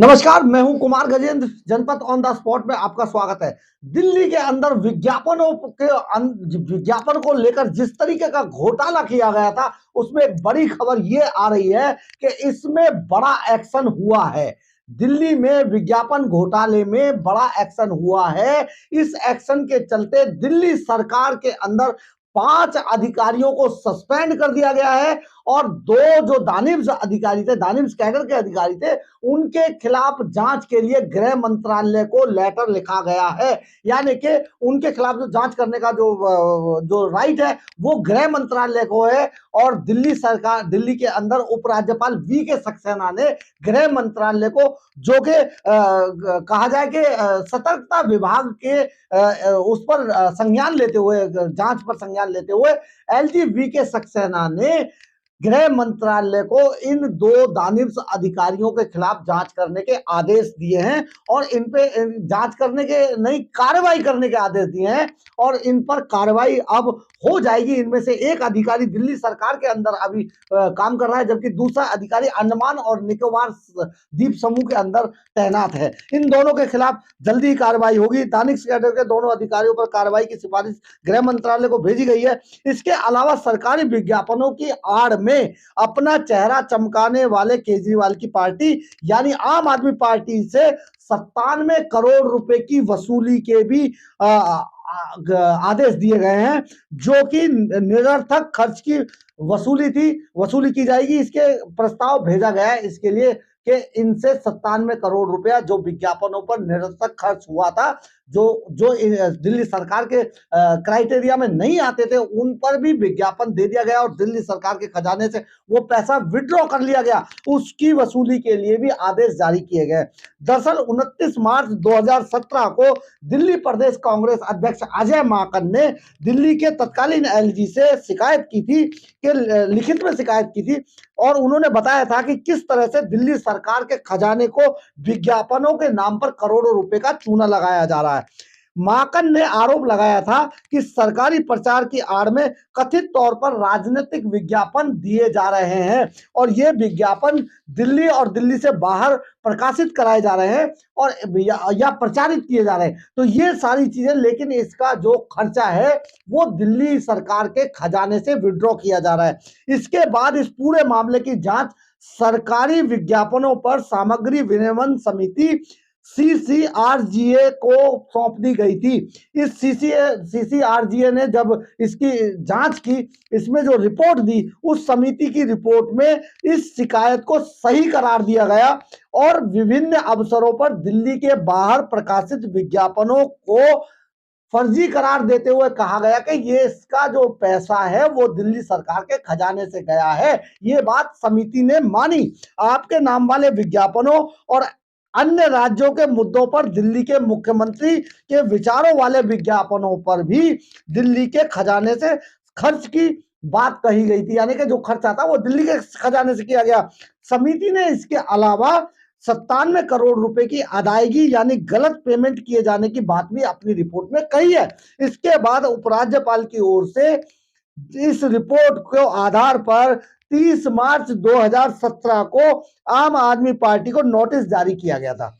नमस्कार, मैं हूं कुमार गजेंद्र। जनपद ऑन द स्पॉट में आपका स्वागत है। दिल्ली के अंदर विज्ञापन को लेकर जिस तरीके का घोटाला किया गया था, उसमें एक बड़ी खबर ये आ रही है कि इसमें बड़ा एक्शन हुआ है। दिल्ली में विज्ञापन घोटाले में बड़ा एक्शन हुआ है। इस एक्शन के चलते दिल्ली सरकार के अंदर 5 अधिकारियों को सस्पेंड कर दिया गया है और 2 जो दानिश अधिकारी थे, दानिश कैडर के अधिकारी थे, उनके खिलाफ जांच के लिए गृह मंत्रालय को लेटर लिखा गया है। यानी कि उनके खिलाफ जो जांच करने का जो राइट है वो गृह मंत्रालय को है। और दिल्ली सरकार, दिल्ली के अंदर उपराज्यपाल वी के सक्सेना ने गृह मंत्रालय को, जो कि कहा जाए कि सतर्कता विभाग के उस पर संज्ञान लेते हुए, जांच पर संज्ञान लेते हुए एलजी वी के सक्सेना ने गृह मंत्रालय को इन 2 दानिश अधिकारियों के खिलाफ जांच करने के आदेश दिए हैं और इन पे जांच करने के नहीं, कार्रवाई करने के आदेश दिए हैं और इन पर कार्रवाई अब हो जाएगी। इनमें से एक अधिकारी दिल्ली सरकार के अंदर अभी काम कर रहा है, जबकि दूसरा अधिकारी अंडमान और निकोबार द्वीप समूह के अंदर तैनात है। इन दोनों के खिलाफ जल्दी ही कार्रवाई होगी। दानिश कैडर के दोनों अधिकारियों पर कार्रवाई की सिफारिश गृह मंत्रालय को भेजी गई है। इसके अलावा सरकारी विज्ञापनों की आड़ में अपना चेहरा चमकाने वाले केजरीवाल की पार्टी यानी आम आदमी पार्टी से 97 करोड़ रुपए की वसूली के भी आदेश दिए गए हैं, जो कि निरर्थक खर्च की वसूली की जाएगी। इसके प्रस्ताव भेजा गया है इसके लिए कि इनसे 97 करोड़ रुपया जो विज्ञापनों पर निरर्थक खर्च हुआ था, जो जो दिल्ली सरकार के क्राइटेरिया में नहीं आते थे, उन पर भी विज्ञापन दे दिया गया और दिल्ली सरकार के खजाने से वो पैसा विड्रॉ कर लिया गया। उसकी वसूली के लिए भी आदेश जारी किए गए। दरअसल 29 मार्च 2017 को दिल्ली प्रदेश कांग्रेस अध्यक्ष अजय माकन ने दिल्ली के तत्कालीन एलजी से शिकायत की थी, कि लिखित में शिकायत की थी, और उन्होंने बताया था कि किस तरह से दिल्ली सरकार के खजाने को विज्ञापनों के नाम पर करोड़ों रुपए का चूना लगाया जा रहा है। माकन ने आरोप लगाया था कि सरकारी प्रचार की आड़ में कथित तौर पर राजनीतिक विज्ञापन दिए जा रहे हैं और ये विज्ञापन दिल्ली और दिल्ली से बाहर प्रकाशित कराए जा रहे हैं और या प्रचारित किए जा रहे हैं। तो ये सारी चीजें, लेकिन इसका जो खर्चा है वो दिल्ली सरकार के खजाने से विड्रॉ किया जा रहा है। इसके बाद इस पूरे मामले की जांच सरकारी विज्ञापनों पर सामग्री विनियमन समिति सीसीआरजीए को सौंप दी गई थी। इस सीसीआरजीए ने जब इसकी जांच की, इसमें जो रिपोर्ट दी, उस समिति की रिपोर्ट में इस शिकायत को सही करार दिया गया और विभिन्न अवसरों पर दिल्ली के बाहर प्रकाशित विज्ञापनों को फर्जी करार देते हुए कहा गया कि ये इसका जो पैसा है वो दिल्ली सरकार के खजाने से गया है। ये बात समिति ने मानी। आपके नाम वाले विज्ञापनों और अन्य राज्यों के मुद्दों पर दिल्ली के मुख्यमंत्री के विचारों वाले विज्ञापनों पर भी दिल्ली के खजाने से खर्च की बात कही गई थी, यानी कि जो खर्चा था वो दिल्ली के खजाने से किया गया। समिति ने इसके अलावा 97 करोड़ रुपए की अदायगी यानी गलत पेमेंट किए जाने की बात भी अपनी रिपोर्ट में कही है। इसके बाद उपराज्यपाल की ओर से इस रिपोर्ट के आधार पर 30 मार्च 2017 को आम आदमी पार्टी को नोटिस जारी किया गया था।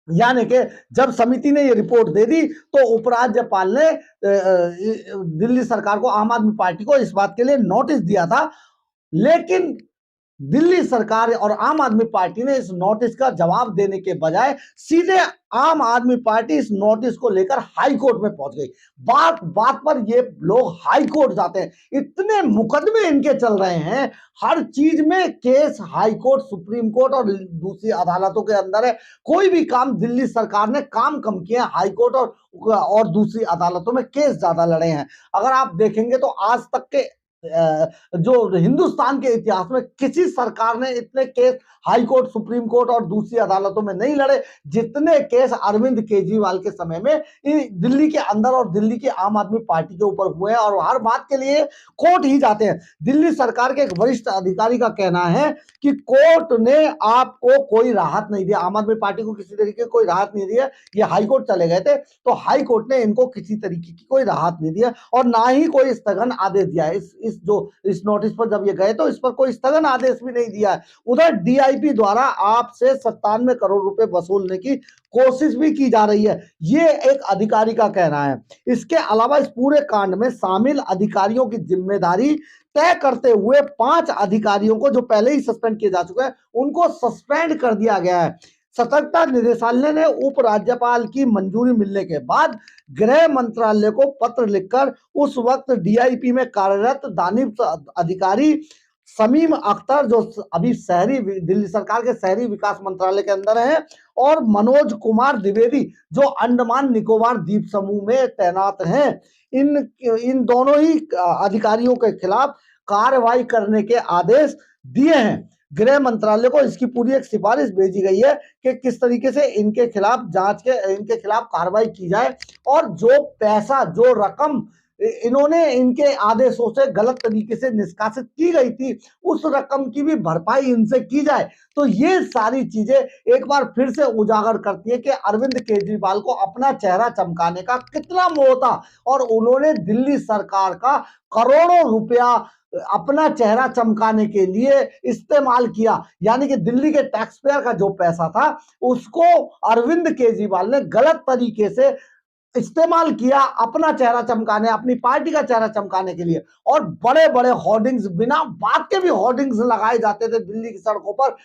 यानी कि जब समिति ने ये रिपोर्ट दे दी तो उपराज्यपाल ने दिल्ली सरकार को, आम आदमी पार्टी को इस बात के लिए नोटिस दिया था। लेकिन दिल्ली सरकार और आम आदमी पार्टी ने इस नोटिस का जवाब देने के बजाय सीधे आम आदमी पार्टी इस नोटिस को लेकर हाई कोर्ट में पहुंच गई। बात बात पर ये लोग हाई कोर्ट जाते हैं, इतने मुकदमे इनके चल रहे हैं, हर चीज में case high court, supreme court और दूसरी अदालतों के अंदर है। कोई भी काम दिल्ली सरकार ने काम कम किया, हाई कोर्ट और दूसरी अदालतों में केस ज्यादा लड़े हैं। अगर आप देखेंगे तो आज तक के जो हिंदुस्तान के इतिहास में किसी सरकार ने इतने case high court, supreme court और दूसरी अदालतों में नहीं लड़े जितने केस अरविंद केजरीवाल के समय में दिल्ली के अंदर और दिल्ली की आम आदमी पार्टी के ऊपर हुए हैं, और हर बात के लिए कोर्ट ही जाते हैं। दिल्ली सरकार के एक वरिष्ठ अधिकारी का कहना है कि कोर्ट ने आपको कोई राहत नहीं दिया, आम आदमी पार्टी को किसी तरीके की कोई राहत नहीं दिया। ये हाई कोर्ट चले गए थे तो हाई कोर्ट ने इनको किसी तरीके की कोई राहत नहीं दिया और ना ही कोई स्थगन आदेश दिया है। इस इस नोटिस पर जब ये गए तो इस पर कोई स्थगन आदेश भी नहीं दिया है। उधर डीआईपी द्वारा आपसे 97 करोड़ रुपए वसूलने की कोशिश भी की जा रही है, ये एक अधिकारी का कहना है। इसके अलावा इस पूरे कांड में शामिल अधिकारियों की जिम्मेदारी तय करते हुए 5 अधिकारियों को, जो पहले ही सस्पेंड किए जा चुके हैं, उनको सस्पेंड कर दिया गया है। सतर्कता निदेशालय ने उपराज्यपाल की मंजूरी मिलने के बाद गृह मंत्रालय को पत्र लिखकर उस वक्त डीआईपी में कार्यरत दानिश अधिकारी शमीम अख्तर, जो अभी दिल्ली सरकार के शहरी विकास मंत्रालय के अंदर है, और मनोज कुमार द्विवेदी, जो अंडमान निकोबार द्वीप समूह में तैनात हैं, इन दोनों ही अधिकारियों के खिलाफ कार्रवाई करने के आदेश दिए हैं। गृह मंत्रालय को इसकी पूरी एक सिफारिश भेजी गई है कि किस तरीके से इनके खिलाफ कार्रवाई की जाए, और जो पैसा, जो रकम इन्होंने इनके आदेशों से गलत तरीके से निष्कासित की गई थी, उस रकम की भी भरपाई इनसे की जाए। तो ये सारी चीजें एक बार फिर से उजागर करती है कि अरविंद केजरीवाल को अपना चेहरा चमकाने का कितना मोह था, और उन्होंने दिल्ली सरकार का करोड़ों रुपया अपना चेहरा चमकाने के लिए इस्तेमाल किया। यानी कि दिल्ली के टैक्स पेयर का जो पैसा था उसको अरविंद केजरीवाल ने गलत तरीके से इस्तेमाल किया अपना चेहरा चमकाने, अपनी पार्टी का चेहरा चमकाने के लिए। और बड़े बड़े होर्डिंग्स, बिना बात के भी होर्डिंग्स लगाए जाते थे दिल्ली की सड़कों पर।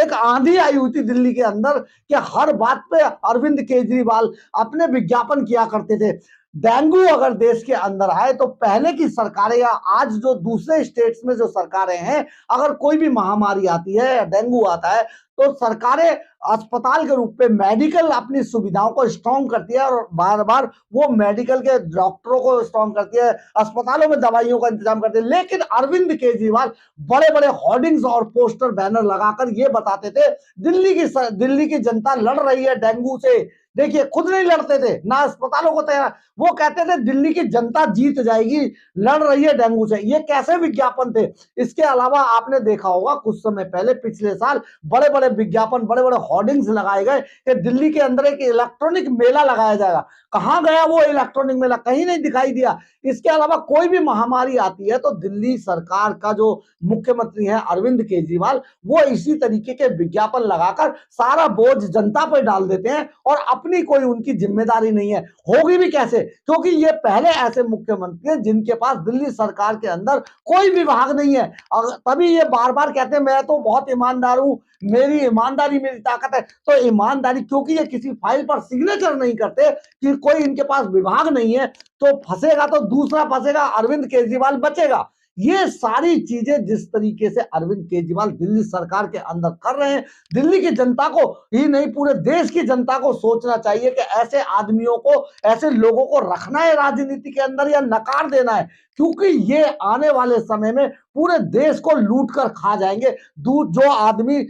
एक आंधी आई हुई थी दिल्ली के अंदर कि हर बात पे अरविंद केजरीवाल अपने विज्ञापन किया करते थे। डेंगू अगर देश के अंदर आए तो पहले की सरकारें या आज जो दूसरे स्टेट्स में जो सरकारें हैं, अगर कोई भी महामारी आती है या डेंगू आता है तो सरकारें अस्पताल के रूप में मेडिकल अपनी सुविधाओं को स्ट्रॉन्ग करती है, और बार बार वो मेडिकल के डॉक्टरों को स्ट्रॉन्ग करती है, अस्पतालों में दवाइयों का इंतजाम करती है। लेकिन अरविंद केजरीवाल बड़े बड़े होर्डिंग्स और पोस्टर बैनर लगाकर ये बताते थे दिल्ली की जनता लड़ रही है डेंगू से। देखिए, खुद नहीं लड़ते थे, ना अस्पतालों को तैयार, वो कहते थे दिल्ली की जनता जीत जाएगी, लड़ रही है डेंगू से। ये कैसे विज्ञापन थे। इसके अलावा आपने देखा होगा कुछ समय पहले, पिछले साल, बड़े बड़े विज्ञापन, बड़े बड़े होर्डिंग्स लगाए गए कि दिल्ली के अंदर एक इलेक्ट्रॉनिक मेला लगाया जाएगा। कहां गया वो इलेक्ट्रॉनिक मेला? कहीं नहीं दिखाई दिया। इसके अलावा कोई भी महामारी आती है तो दिल्ली सरकार का जो मुख्यमंत्री है अरविंद केजरीवाल, वो इसी तरीके के विज्ञापन लगाकर सारा बोझ जनता पर डाल देते हैं, और अपनी कोई उनकी जिम्मेदारी नहीं है। होगी भी कैसे? क्योंकि ये पहले ऐसे मुख्यमंत्री हैं जिनके पास दिल्ली सरकार के अंदर कोई विभाग नहीं है। तभी ये बार बार कहते हैं मैं तो बहुत ईमानदार हूं, मेरी ईमानदारी मेरी ताकत है। तो ईमानदारी, क्योंकि ये किसी फाइल पर सिग्नेचर नहीं करते कि कोई इनके पास विभाग नहीं है, तो फंसेगा तो दूसरा फंसेगा, अरविंद केजरीवाल बचेगा। ये सारी चीजें जिस तरीके से अरविंद केजरीवाल दिल्ली सरकार के अंदर कर रहे हैं, दिल्ली की जनता को ही नहीं, पूरे देश की जनता को सोचना चाहिए कि ऐसे आदमियों को, ऐसे लोगों को रखना है राजनीति के अंदर या नकार देना है, क्योंकि ये आने वाले समय में पूरे देश को लूट कर खा जाएंगे। जो आदमी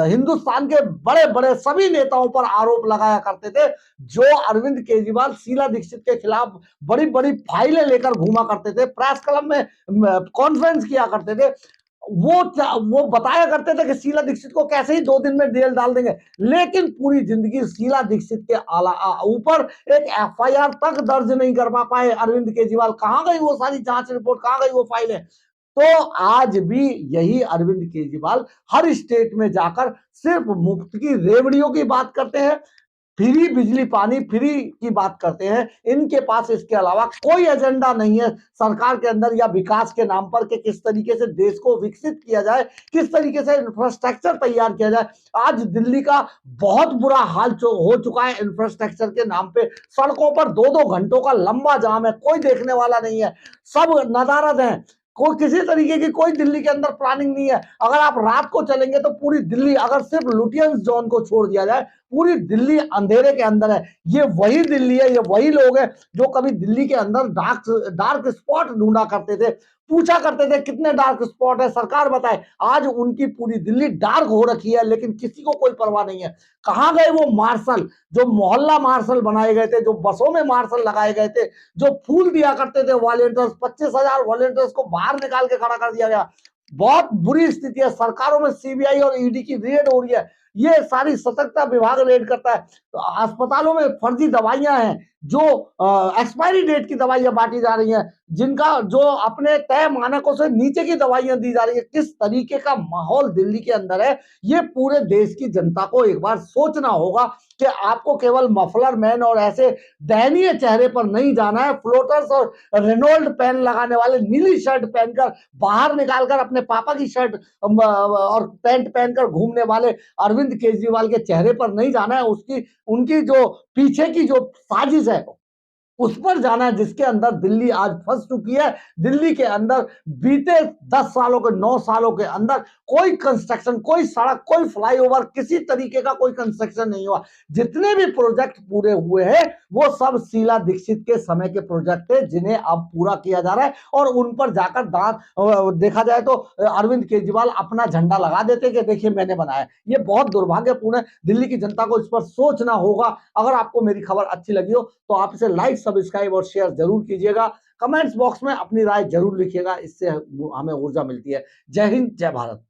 हिंदुस्तान के बड़े बड़े सभी नेताओं पर आरोप लगाया करते थे, जो अरविंद केजरीवाल शीला दीक्षित के खिलाफ बड़ी बड़ी फाइलें लेकर घूमा करते थे, प्रेस क्लब में कॉन्फ्रेंस किया करते थे, वो बताया करते थे कि शीला दीक्षित को कैसे ही 2 दिन में जेल डाल देंगे। लेकिन पूरी जिंदगी शीला दीक्षित के ऊपर एक एफआईआर तक दर्ज नहीं कर पाए अरविंद केजरीवाल। कहां गई वो सारी जांच रिपोर्ट, कहां गई वो फाइलें? तो आज भी यही अरविंद केजरीवाल हर स्टेट में जाकर सिर्फ मुफ्त की रेवड़ियों की बात करते हैं, फ्री बिजली पानी फ्री की बात करते हैं। इनके पास इसके अलावा कोई एजेंडा नहीं है सरकार के अंदर या विकास के नाम पर कि किस तरीके से देश को विकसित किया जाए, किस तरीके से इंफ्रास्ट्रक्चर तैयार किया जाए। आज दिल्ली का बहुत बुरा हाल हो चुका है इंफ्रास्ट्रक्चर के नाम पे। सड़कों पर 2-2 घंटों का लंबा जाम है, कोई देखने वाला नहीं है, सब नदारद हैं, कोई किसी तरीके की कोई दिल्ली के अंदर प्लानिंग नहीं है। अगर आप रात को चलेंगे तो पूरी दिल्ली, अगर सिर्फ लुटियंस जोन को छोड़ दिया जाए, पूरी दिल्ली अंधेरे के अंदर है। ये वही दिल्ली है, ये वही लोग हैं जो कभी दिल्ली के अंदर डार्क स्पॉट ढूंढा करते थे, पूछा करते थे कितने डार्क स्पॉट है, सरकार बताए। आज उनकी पूरी दिल्ली डार्क हो रखी है, लेकिन किसी को कोई परवाह नहीं है। कहां गए वो मार्शल, जो मोहल्ला मार्शल बनाए गए थे, जो बसों में मार्शल लगाए गए थे, जो फूल दिया करते थे वॉलेंटियर्स, 25,000 वॉलेंटियर्स को बाहर निकाल के खड़ा कर दिया गया। बहुत बुरी स्थिति है। सरकारों में सीबीआई और ईडी की रेड हो रही है, ये सारी सतर्कता विभाग रेड करता है। तो अस्पतालों में फर्जी दवाइयां हैं, जो एक्सपायरी डेट की दवाइयां बांटी जा रही हैं, जिनका जो अपने तय मानकों से नीचे की दवाइयां दी जा रही है। किस तरीके का माहौल दिल्ली के अंदर है, ये पूरे देश की जनता को एक बार सोचना होगा कि आपको केवल मफलर मैन और ऐसे दयनीय चेहरे पर नहीं जाना है। फ्लोटर्स और रेनॉल्ड पेन लगाने वाले, नीली शर्ट पहनकर बाहर निकालकर अपने पापा की शर्ट और पैंट पहनकर घूमने वाले अरविंद केजरीवाल के चेहरे पर नहीं जाना है। उसकी उनकी जो पीछे की जो साजिश है उस पर जाना है, जिसके अंदर दिल्ली आज फंस चुकी है। दिल्ली के अंदर बीते 10 सालों के 9 सालों के अंदर कोई कंस्ट्रक्शन, कोई सड़क, कोई फ्लाईओवर, किसी तरीके का कोई कंस्ट्रक्शन नहीं हुआ। जितने भी प्रोजेक्ट पूरे हुए हैं वो सब शीला दीक्षित के समय के प्रोजेक्ट थे, जिन्हें अब पूरा किया जा रहा है। और उन पर जाकर देखा जाए तो अरविंद केजरीवाल अपना झंडा लगा देते कि देखिए मैंने बनाया। ये बहुत दुर्भाग्यपूर्ण है। दिल्ली की जनता को इस पर सोचना होगा। अगर आपको मेरी खबर अच्छी लगी हो तो आप इसे लाइक, सब्सक्राइब और शेयर जरूर कीजिएगा। कमेंट्स बॉक्स में अपनी राय जरूर लिखिएगा, इससे हमें ऊर्जा मिलती है। जय हिंद, जय भारत।